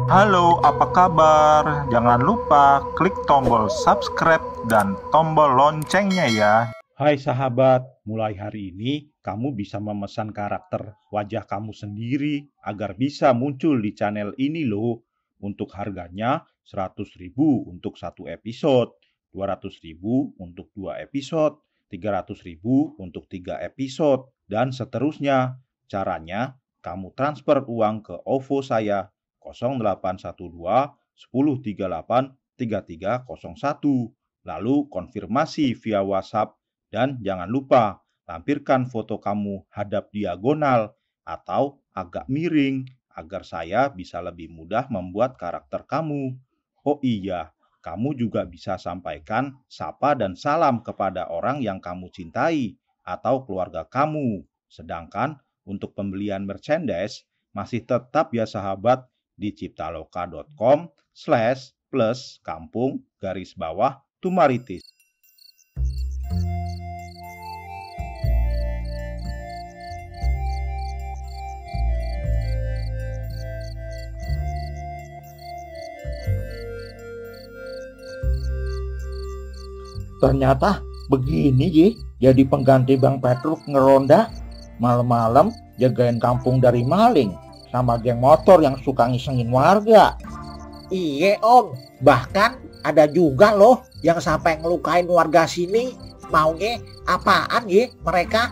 Halo, apa kabar? Jangan lupa klik tombol subscribe dan tombol loncengnya ya. Hai sahabat, mulai hari ini kamu bisa memesan karakter wajah kamu sendiri agar bisa muncul di channel ini loh. Untuk harganya 100.000 untuk satu episode, 200.000 untuk 2 episode, 300.000 untuk 3 episode, dan seterusnya. Caranya, kamu transfer uang ke OVO saya 0812 1038 3301. Lalu konfirmasi via WhatsApp. Dan jangan lupa, lampirkan foto kamu hadap diagonal atau agak miring agar saya bisa lebih mudah membuat karakter kamu. Oh iya, kamu juga bisa sampaikan sapa dan salam kepada orang yang kamu cintai atau keluarga kamu. Sedangkan untuk pembelian merchandise masih tetap ya sahabat di ciptaloka.com/plus kampung_tumaritis. Ternyata begini Ji, jadi pengganti Bang Petruk ngeronda malam-malam jagain kampung dari maling sama geng motor yang suka ngisengin warga. Iya om, bahkan ada juga loh yang sampai ngelukain warga sini. Maunya apaan ya mereka?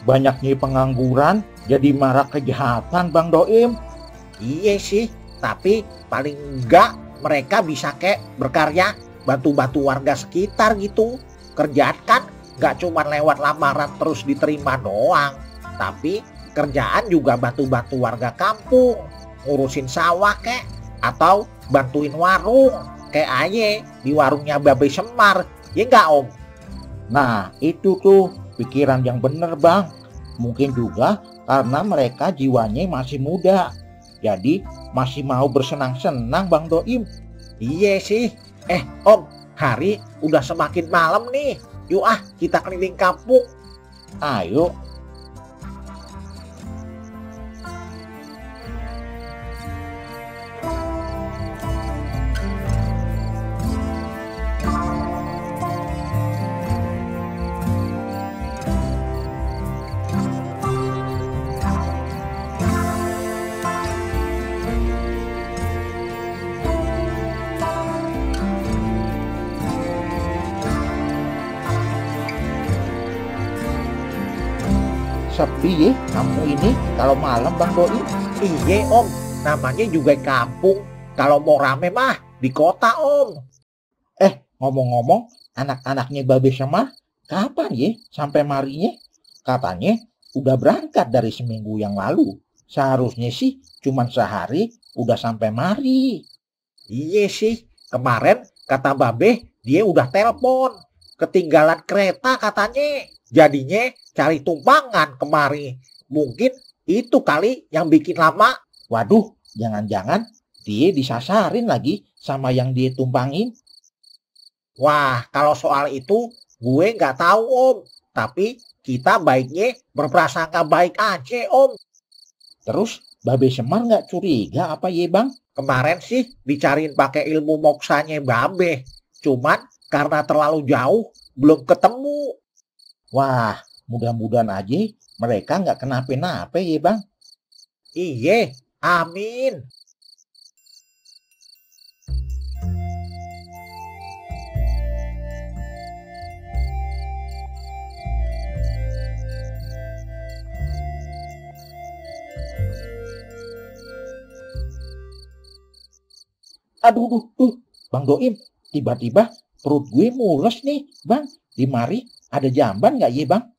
Banyaknya pengangguran jadi marak kejahatan Bang Doim. Iya sih, tapi paling enggak mereka bisa kayak berkarya bantu-bantu warga sekitar gitu. Kerjaan kan gak cuma lewat lamaran terus diterima doang, tapi kerjaan juga bantu-bantu warga kampung, ngurusin sawah kek, atau bantuin warung kayak aye di warungnya Babe Semar, ya enggak om? Nah itu tuh pikiran yang bener Bang. Mungkin juga karena mereka jiwanya masih muda, jadi masih mau bersenang-senang Bang Doim. Iya sih. Om, hari udah semakin malam nih. Yuk kita keliling kampung. Ayo. Sepi ya kampung ini kalau malam Bang Doim. Iya om, namanya juga kampung. Kalau mau rame mah di kota om. Ngomong-ngomong, anak-anaknya Babe Semar kapan ya sampai marinya? Katanya udah berangkat dari seminggu yang lalu. Seharusnya sih cuma sehari udah sampai mari. Iya sih, kemarin kata Babe dia udah telepon. Ketinggalan kereta katanya. Jadinya cari tumpangan kemari. Mungkin itu kali yang bikin lama. Waduh, jangan-jangan dia disasarin lagi sama yang dia tumpangin. Wah, kalau soal itu gue nggak tahu om. Tapi kita baiknya berprasangka baik aja om. Terus Babe Semar nggak curiga apa ya Bang? Kemarin sih dicariin pakai ilmu moksanya Babe. Cuman karena terlalu jauh belum ketemu. Wah, mudah-mudahan aja mereka nggak kenapa-napa ya Bang. Iya, amin. Aduh, Bang Doim, tiba-tiba perut gue mules nih Bang. Di mari ada jamban nggak ya Bang?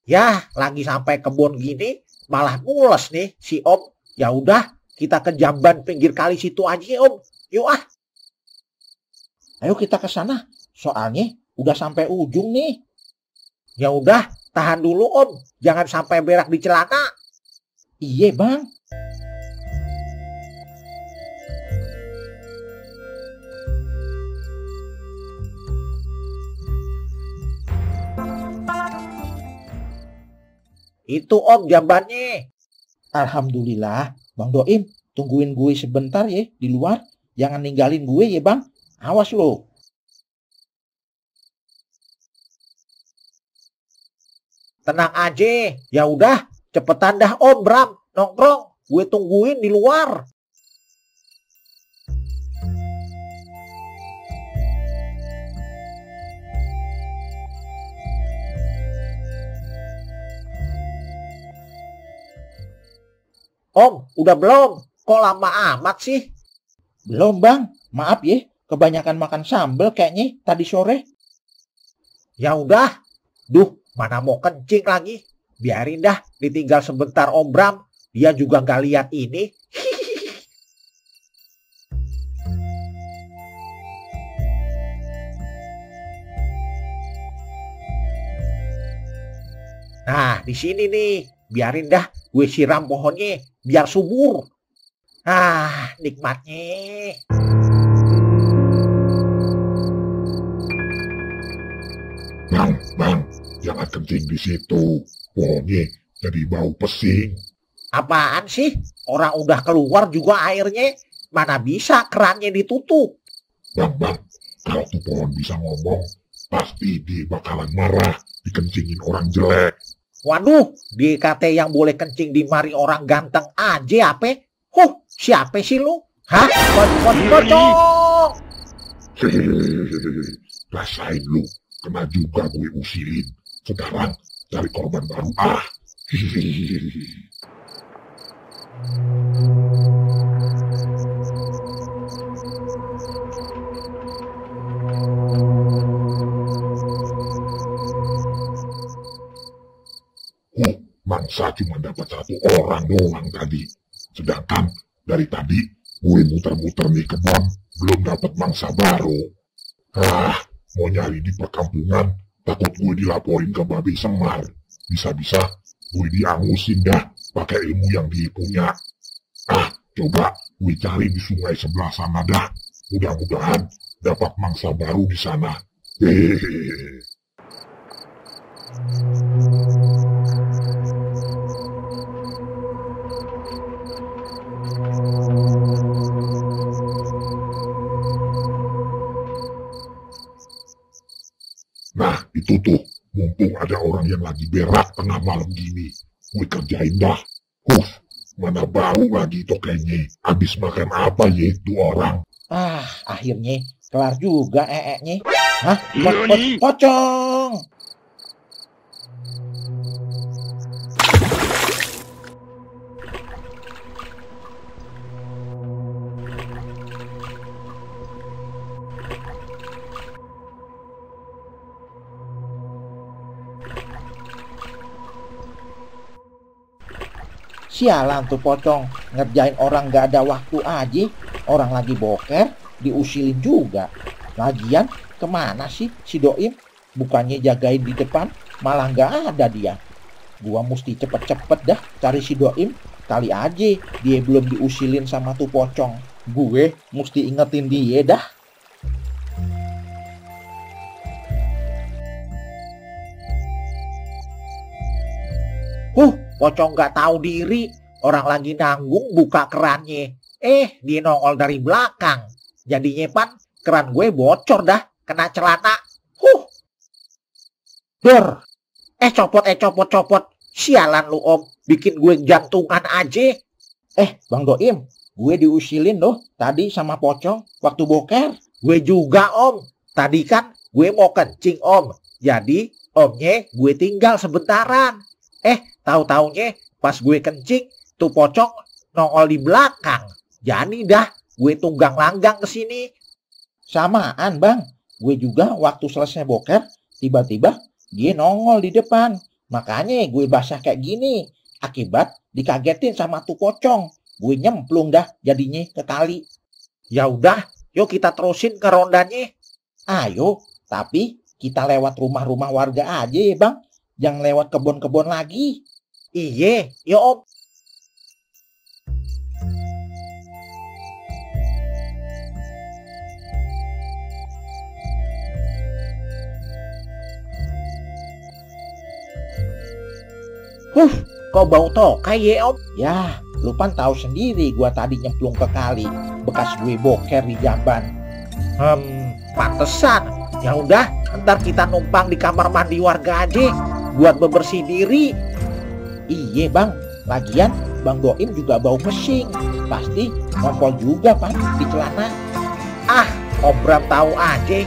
Ya, lagi sampai kebun gini malah mules nih si om. Ya udah, kita ke jamban pinggir kali situ aja om. Yuk Ayo kita ke sana. Soalnya udah sampai ujung nih. Ya udah, tahan dulu om. Jangan sampai berak di celana. Iya Bang. Itu om jambannya. Alhamdulillah, Bang Doim tungguin gue sebentar ya di luar. Jangan ninggalin gue ya bang. Awas lo. Tenang aja. Ya udah, cepetan dah Om Bram. Nongkrong, gue tungguin di luar. Om, udah belum? Kok lama amat sih? Belum bang. Maaf ya. Kebanyakan makan sambal kayaknya tadi sore. Ya udah. Duh, mana mau kencing lagi. Biarin dah, ditinggal sebentar Om Bram. Dia juga gak lihat ini. Nah, di sini nih. Biarin dah, gue siram pohonnya biar subur. Ah, nikmatnya. Bang, jangan kencing di situ. Pohonnya jadi bau pesing. Apaan sih? Orang udah keluar juga airnya. Mana bisa kerannya ditutup. Bang, kalau tuh pohon bisa ngomong, pasti dia bakalan marah dikencingin orang jelek. Waduh, DKT yang boleh kencing di mari orang ganteng aja apa? Huh, siapa sih lu? Hah? Pocong! Hehehe, rasain lu, kena juga gue usilin. Sekarang cari korban baru ah. Hehehe. Mangsa cuma dapat 1 orang doang tadi. Sedangkan dari tadi gue muter-muter nih kebun, belum dapat mangsa baru. Mau nyari di perkampungan, takut gue dilaporin ke Babe Semar. Bisa-bisa gue diangusin dah pakai ilmu yang dia punya. Coba gue cari di sungai sebelah sana dah. Mudah-mudahan dapat mangsa baru di sana. Hehehe. Nah, itu tuh, mumpung ada orang yang lagi berak tengah malam gini. Gue kerjain dah. Mana bau lagi tokenya. Habis makan apa ya itu orang? Akhirnya kelar juga nya. Hah? Pocong! Sialan tuh pocong, ngerjain orang gak ada waktu aja. Orang lagi boker, diusilin juga. Lagian kemana sih si Doim? Bukannya jagain di depan, malah gak ada dia. Gua mesti cepet-cepet dah cari si Doim. Kali aja dia belum diusilin sama tuh pocong. Gue mesti ingetin dia dah. Pocong gak tahu diri. Orang lagi nanggung buka kerannya. Dia nongol dari belakang. Jadinya pan, keran gue bocor dah. Kena celana. Dor. Copot. Sialan lu Om. Bikin gue jantungan aja. Bang Doim, gue diusilin loh tadi sama pocong waktu boker. Gue juga Om. Tadi kan gue mau kencing Om. Jadi Omnya gue tinggal sebentaran. Tahu-taunya pas gue kencing, tuh pocong nongol di belakang. Jadi dah, gue tunggang langgang ke sini. Samaan bang, gue juga waktu selesai boker, tiba-tiba dia nongol di depan. Makanya gue basah kayak gini. Akibat dikagetin sama tuh pocong. Gue nyemplung dah jadinya ke kali. Ya udah, yuk kita terusin ke rondanya. Ayo, tapi kita lewat rumah-rumah warga aja ya bang. Jangan lewat kebun-kebun lagi. Iye, yuk Om. kok bau tokai ya Om? Ya, lu kan tahu sendiri gua tadi nyemplung ke kali, bekas gue boker di jamban. Pantesan. Ya udah, ntar kita numpang di kamar mandi warga aja buat bebersih diri. Iya bang, lagian Bang Doim juga bau pesing. Pasti ngompol juga pan di celana. Ah, Om Bram tahu aja.